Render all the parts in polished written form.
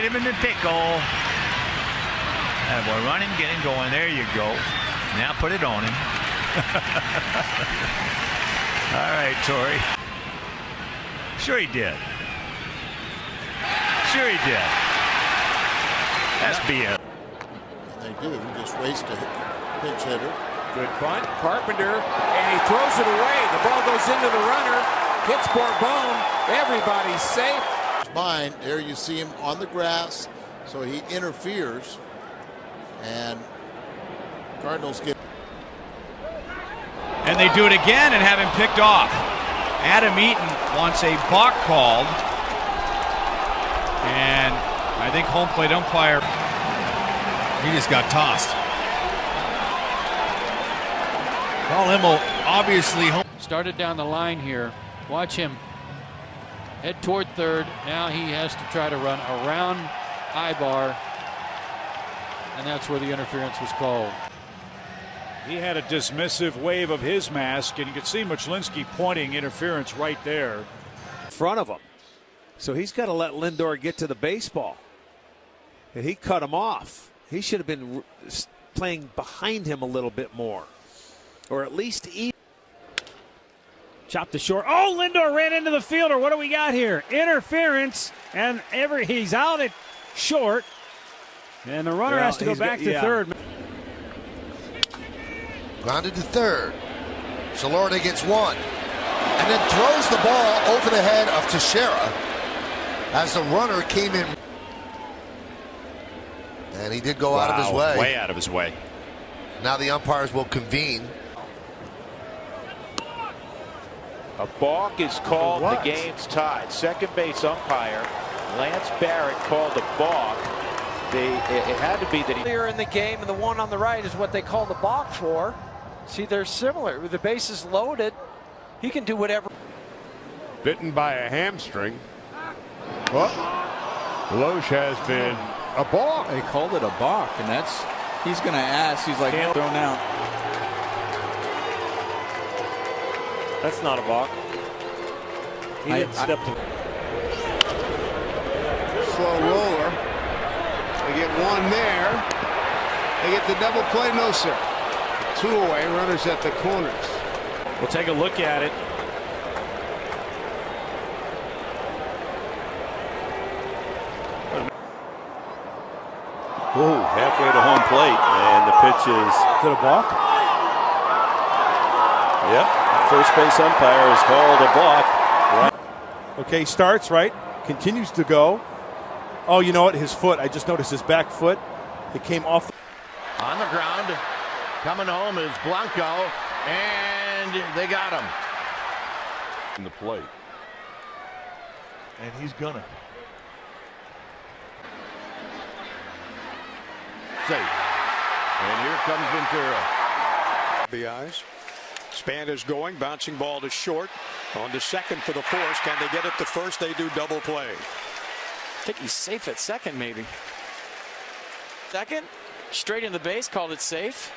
him in the pickle. Boy, run him, get him going. There you go. Now put it on him. All right, Torrey. Sure he did. Sure he did. That's BS. They do. Just waste a pinch hitter. Good punt. Carpenter, and he throws it away. The ball goes into the runner. Hits Bourbon. Everybody's safe. Mine, there you see him on the grass, so he interferes, and Cardinals get. And they do it again and have him picked off. Adam Eaton wants a balk called, and I think home plate umpire, he just got tossed. Paul Immel obviously home. Started down the line here. Watch him head toward third. Now he has to try to run around Ibar, and that's where the interference was called. He had a dismissive wave of his mask, and you could see Muchlinski pointing interference right there. In front of him. So he's got to let Lindor get to the baseball. And he cut him off. He should have been playing behind him a little bit more. Or at least eat. Chopped to short. Oh, Lindor ran into the fielder. What do we got here? Interference, and he's out at short. And the runner has to go back to third. Grounded to third. Salorda gets one. And then throws the ball over the head of Teixeira as the runner came in. And he did go out of his way. Way out of his way. Now the umpires will convene. A balk is called. The game's tied. Second base umpire Lance Barrett called a balk. It had to be that he. Earlier in the game, and the one on the right is what they call the balk for. See, they're similar. With the bases loaded, he can do whatever. Bitten by a hamstring. Well, Loesch has been a balk. They called it a balk, and he's going to ask. He's like thrown out. That's not a balk. He didn't step to. Slow roller. They get one there. They get the double play, no sir. Two away, runners at the corners. We'll take a look at it. Ooh, halfway to home plate, and the pitch is it a balk? Yep. First base umpire has called a balk. Right. Okay, starts right, continues to go. Oh, you know what? His foot. I just noticed his back foot. It came off. On the ground, coming home is Blanco, and they got him. In the plate. And he's gonna. Safe. And here comes Ventura. The eyes. Spander's going, bouncing ball to short. On to second for the force. Can they get it to first? They do double play. I think he's safe at second, maybe. Second, straight in the base, called it safe.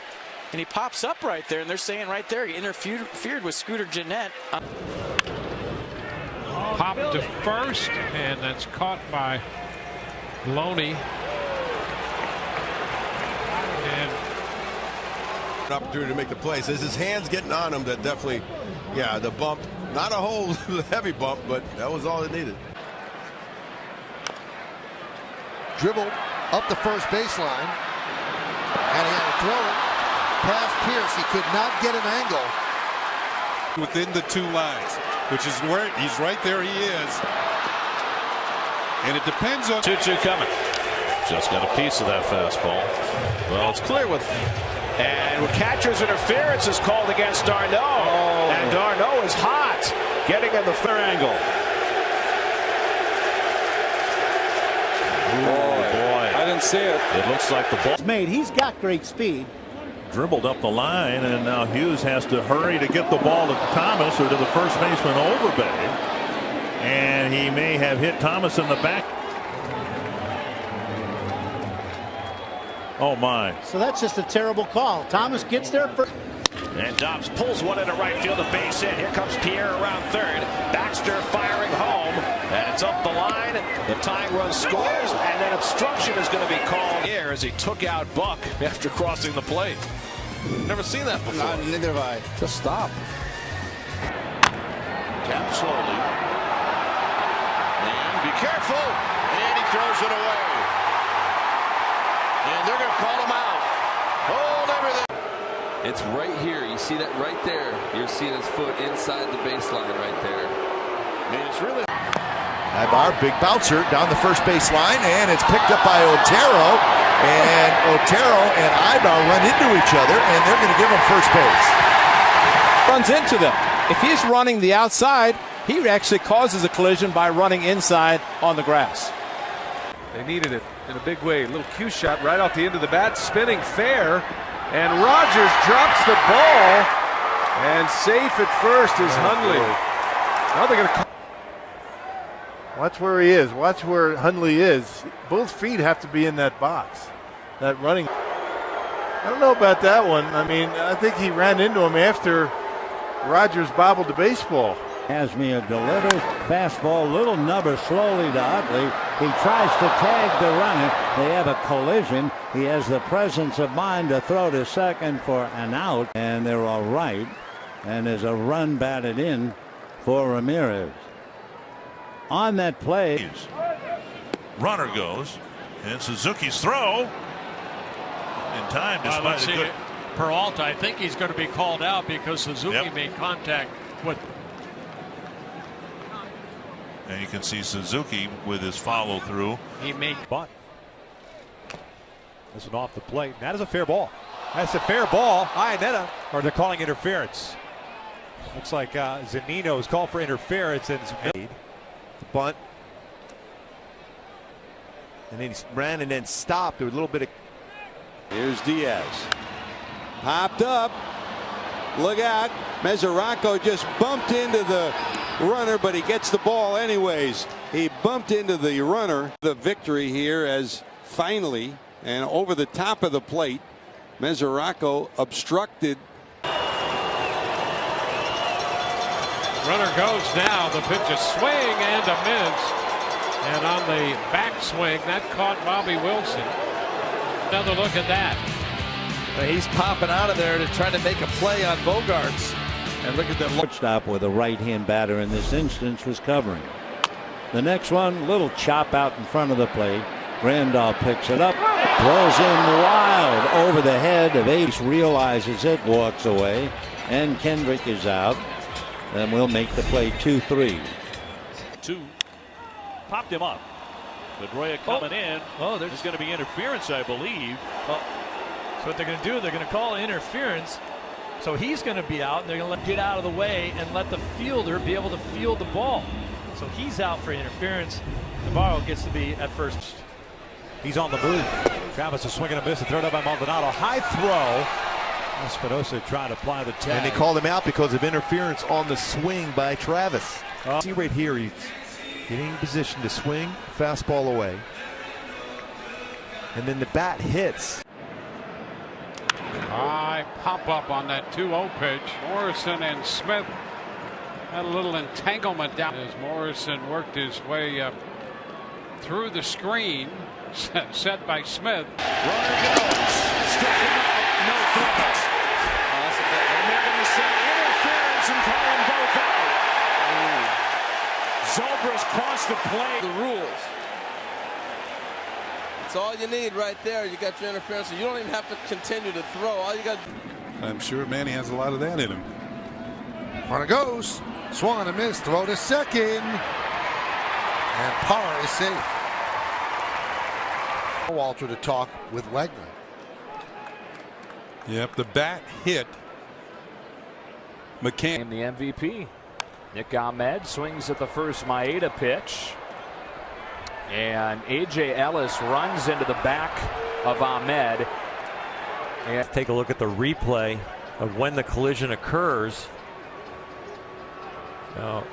And he pops up right there, and they're saying right there he interfered with Scooter Gennett. Pop to first, and that's caught by Loney. And An opportunity to make the play. So his hands getting on him. That definitely, yeah, the bump. Not a whole heavy bump, but that was all it needed. Dribbled up the first baseline. And he had to throw it past Pierce. He could not get an angle. Within the two lines, which is where he's right there. He is. And it depends on 2-2 coming. Just got a piece of that fastball. Well, it's clear with. And catcher's interference is called against Darno. Oh. And Darno is hot, getting in the third angle. Boy. I didn't see it. It looks like the ball. He's got great speed. Dribbled up the line, and now Hughes has to hurry to get the ball to Thomas or to the first baseman Overbay. And he may have hit Thomas in the back. Oh my. So that's just a terrible call. Thomas gets there first. And Dobbs pulls one into right field, a base hit. Here comes Pierre around third. Baxter firing home. And it's up the line. The tying run scores, and then obstruction is going to be called here as he took out Buck after crossing the plate. Never seen that before. Neither have I. Just stop. Tap slowly. And be careful. And he throws it away. And they're going to call him out. Hold everything. It's right here. You see that right there. You're seeing his foot inside the baseline right there. And it's really. Ibar, big bouncer down the first base line, and it's picked up by Otero. And Otero and Ibar run into each other, and they're going to give him first base. Runs into them. If he's running the outside, he actually causes a collision by running inside on the grass. They needed it in a big way. A little cue shot right off the end of the bat, spinning fair. And Rogers drops the ball. And safe at first is Hundley. Now they're going to. Watch where he is. Watch where Hundley is. Both feet have to be in that box. That running. I don't know about that one. I mean, I think he ran into him after Rogers bobbled the baseball. Hasmir delivers fastball, little number slowly to Utley. He tries to tag the runner. They have a collision. He has the presence of mind to throw to second for an out, and they're all right. And there's a run batted in for Ramirez. On that play, runner goes, and Suzuki's throw in time despite a good. Peralta, I think he's going to be called out because Suzuki made contact with. And you can see Suzuki with his follow through. He made bunt. This one off the plate. That is a fair ball. That's a fair ball. Iannetta, or they're calling interference. Looks like Zunino is called for interference and it's made. The bunt. And then he ran and then stopped. There was a little bit of. Here's Diaz. Popped up. Look out. Mesoraco just bumped into the runner, but he gets the ball anyways. He bumped into the runner. The victory here as finally and over the top of the plate, Mesoraco obstructed. Runner goes now. The pitch is swing and a miss. And on the backswing, that caught Bobby Wilson. Another look at that. He's popping out of there to try to make a play on Bogarts. And look at the shortstop with a right-hand batter in this instance was covering. The next one, little chop out in front of the plate. Randolph picks it up, throws in wild over the head of Ace, realizes it, walks away, and Kendrick is out. And we'll make the play 2-3. Two. Popped him up. Pedroia coming in. Oh, there's going to be interference, I believe. So what they're going to do, they're going to call interference. So he's going to be out, and they're going to get out of the way and let the fielder be able to field the ball. So he's out for interference. Navarro gets to be at first. He's on the move. Travis is swinging a miss. Thrown up by Maldonado. High throw. Espinosa trying to apply the tag. And they called him out because of interference on the swing by Travis. See right here, he's getting in position to swing, fastball away. And then the bat hits. High pop up on that 2-0 pitch. Morrison and Smith had a little entanglement down as Morrison worked his way up through the screen set by Smith. Runner goes. Striking out. No throws. And they're going to say interference and call them both out. Zobrist crossed the plate. The rules. It's all you need right there. You got your interference. You don't even have to continue to throw. All you got. I'm sure Manny has a lot of that in him. Runner goes. Swung and a miss. Throw to second. And Parra is safe. Walter to talk with Wegner. Yep, the bat hit McCann. The MVP. Nick Ahmed swings at the first Maeda pitch. And A.J. Ellis runs into the back of Ahmed. And take a look at the replay of when the collision occurs. Now,